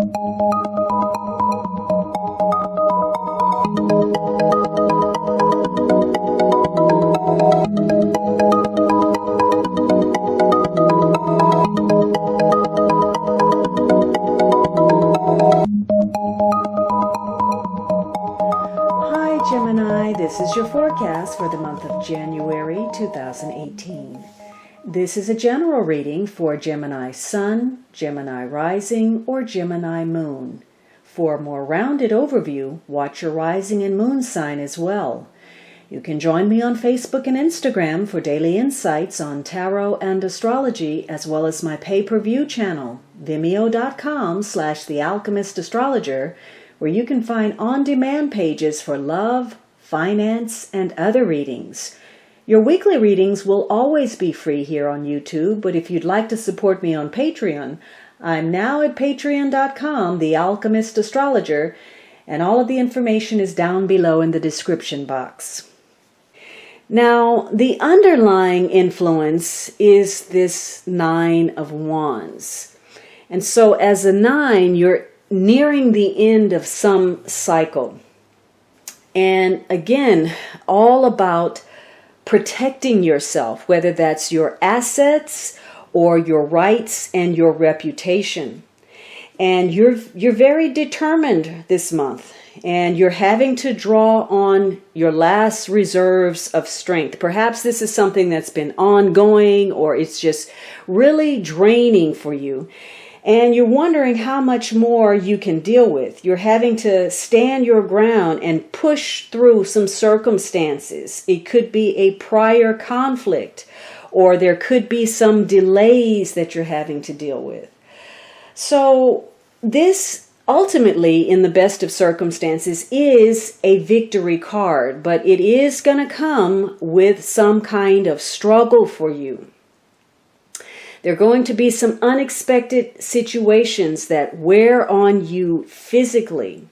Hi Gemini, this is your forecast for the month of January 2018. This is a general reading for Gemini Sun, Gemini Rising, or Gemini Moon. For a more rounded overview, watch your rising and moon sign as well. You can join me on Facebook and Instagram for daily insights on tarot and astrology, as well as my pay-per-view channel, vimeo.com/thealchemistastrologer, where you can find on-demand pages for love, finance, and other readings. Your weekly readings will always be free here on YouTube, but if you'd like to support me on Patreon, I'm now at patreon.com, The Alchemist Astrologer, and all of the information is down below in the description box. Now, the underlying influence is this Nine of Wands. And so as a 9, you're nearing the end of some cycle. And again, all about protecting yourself, whether that's your assets or your rights and your reputation. And you're very determined this month, and you're having to draw on your last reserves of strength. Perhaps this is something that's been ongoing, or it's just really draining for you. And you're wondering how much more you can deal with. You're having to stand your ground and push through some circumstances. It could be a prior conflict, or there could be some delays that you're having to deal with. So this ultimately, in the best of circumstances, is a victory card, but it is going to come with some kind of struggle for you. There are going to be some unexpected situations that wear on you physically.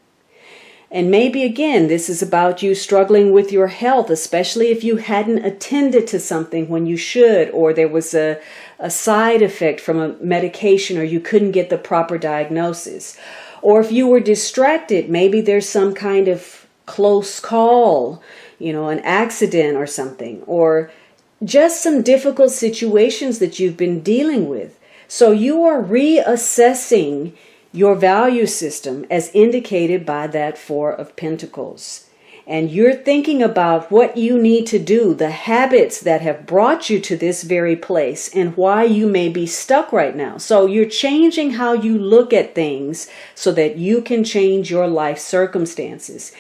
And maybe, again, this is about you struggling with your health, especially if you hadn't attended to something when you should, or there was a side effect from a medication, or you couldn't get the proper diagnosis. Or if you were distracted, maybe there's some kind of close call, an accident or something, or just some difficult situations that you've been dealing with. So you are reassessing your value system as indicated by that Four of Pentacles. And you're thinking about what you need to do, the habits that have brought you to this very place, and why you may be stuck right now. So you're changing how you look at things so that you can change your life circumstances.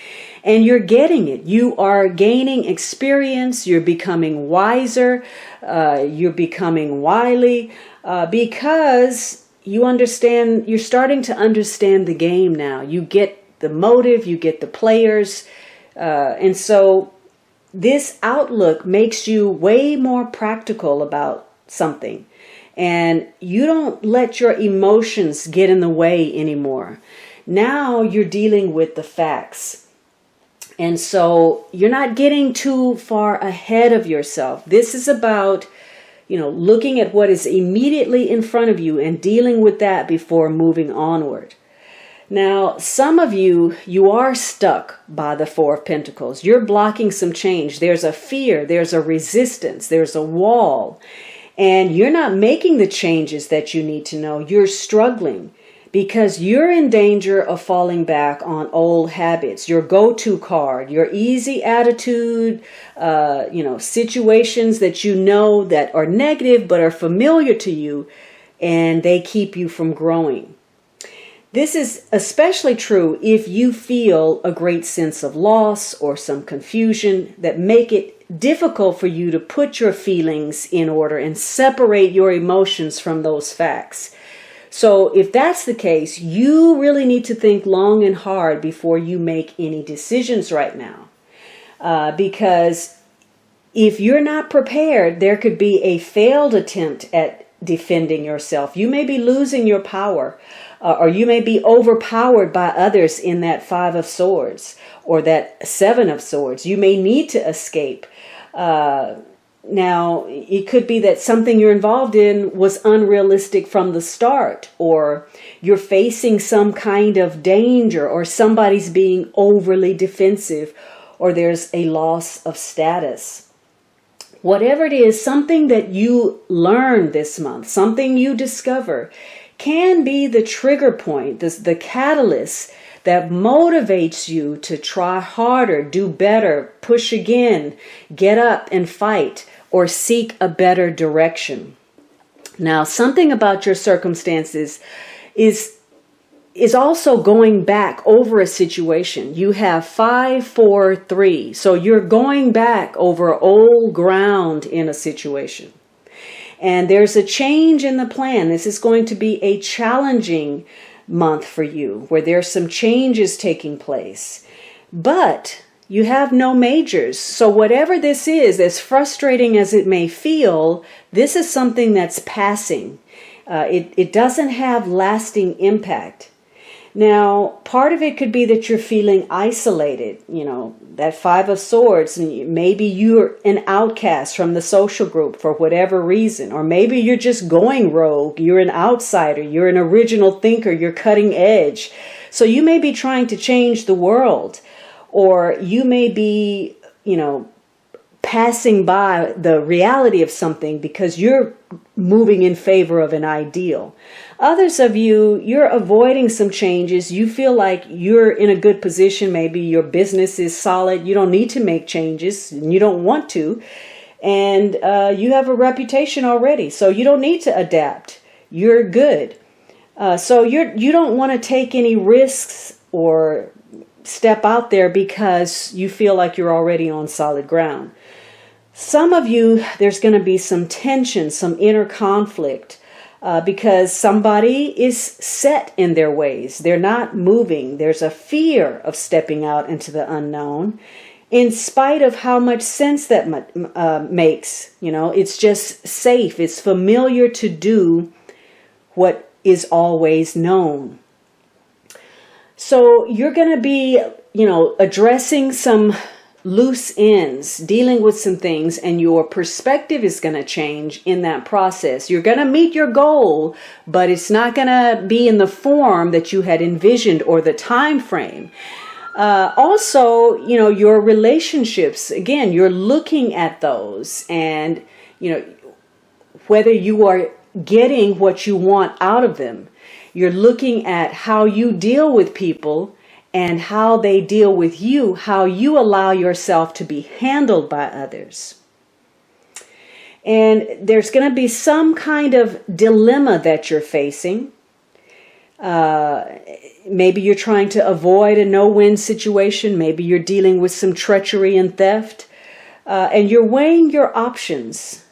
And you're getting it. You are gaining experience. You're becoming wiser. You're becoming wily because you understand, you're starting to understand the game now. You get the motive, you get the players. And so this outlook makes you way more practical about something. And you don't let your emotions get in the way anymore. Now you're dealing with the facts. And so you're not getting too far ahead of yourself. This is about, looking at what is immediately in front of you and dealing with that before moving onward. Now, some of you are stuck by the Four of Pentacles. You're blocking some change. There's a fear, there's a resistance, there's a wall. And you're not making the changes that you need to know. You're struggling because you're in danger of falling back on old habits. Your go-to card, your easy attitude, situations that you know that are negative but are familiar to you, and they keep you from growing. This is especially true if you feel a great sense of loss or some confusion that make it difficult for you to put your feelings in order and separate your emotions from those facts. So if that's the case, you really need to think long and hard before you make any decisions right now. Because if you're not prepared, there could be a failed attempt at defending yourself. You may be losing your power, or you may be overpowered by others in that Five of Swords or that Seven of Swords. You may need to escape. Now, it could be that something you're involved in was unrealistic from the start, or you're facing some kind of danger, or somebody's being overly defensive, or there's a loss of status. Whatever it is, something that you learn this month, something you discover, can be the trigger point, the catalyst that motivates you to try harder, do better, push again, get up and fight, or seek a better direction. Now, something about your circumstances is also going back over a situation. You have 5, 4, 3. So you're going back over old ground in a situation. And there's a change in the plan. This is going to be a challenging month for you, where there's some changes taking place. But you have no majors. So whatever this is, as frustrating as it may feel, this is something that's passing. It doesn't have lasting impact. Now, part of it could be that you're feeling isolated, that 5 of Swords, and maybe you're an outcast from the social group for whatever reason, or maybe you're just going rogue, you're an outsider, you're an original thinker, you're cutting edge. So you may be trying to change the world, or you may be, passing by the reality of something because you're moving in favor of an ideal. Others of you, you're avoiding some changes. You feel like you're in a good position. Maybe your business is solid. You don't need to make changes, and you don't want to. And you have a reputation already, so you don't need to adapt. You're good. So you don't want to take any risks or step out there because you feel like you're already on solid ground. Some of you, there's going to be some tension, some inner conflict, because somebody is set in their ways. They're not moving. There's a fear of stepping out into the unknown, in spite of how much sense that makes. It's just safe. It's familiar to do what is always known. So you're going to be, addressing some loose ends, dealing with some things, and your perspective is going to change in that process. You're going to meet your goal, but it's not going to be in the form that you had envisioned or the time frame. Also, your relationships, again, you're looking at those, and, whether you are getting what you want out of them. You're looking at how you deal with people and how they deal with you, how you allow yourself to be handled by others. And there's going to be some kind of dilemma that you're facing. Maybe you're trying to avoid a no-win situation. Maybe you're dealing with some treachery and theft. And you're weighing your options.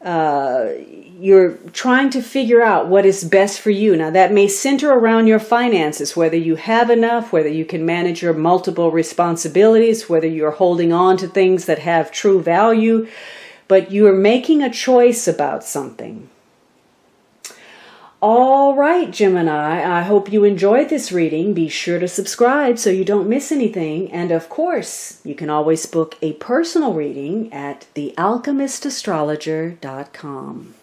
You're trying to figure out what is best for you. Now, that may center around your finances, whether you have enough, whether you can manage your multiple responsibilities, whether you're holding on to things that have true value, but you are making a choice about something. All right, Gemini, I hope you enjoyed this reading. Be sure to subscribe so you don't miss anything. And of course, you can always book a personal reading at thealchemistastrologer.com.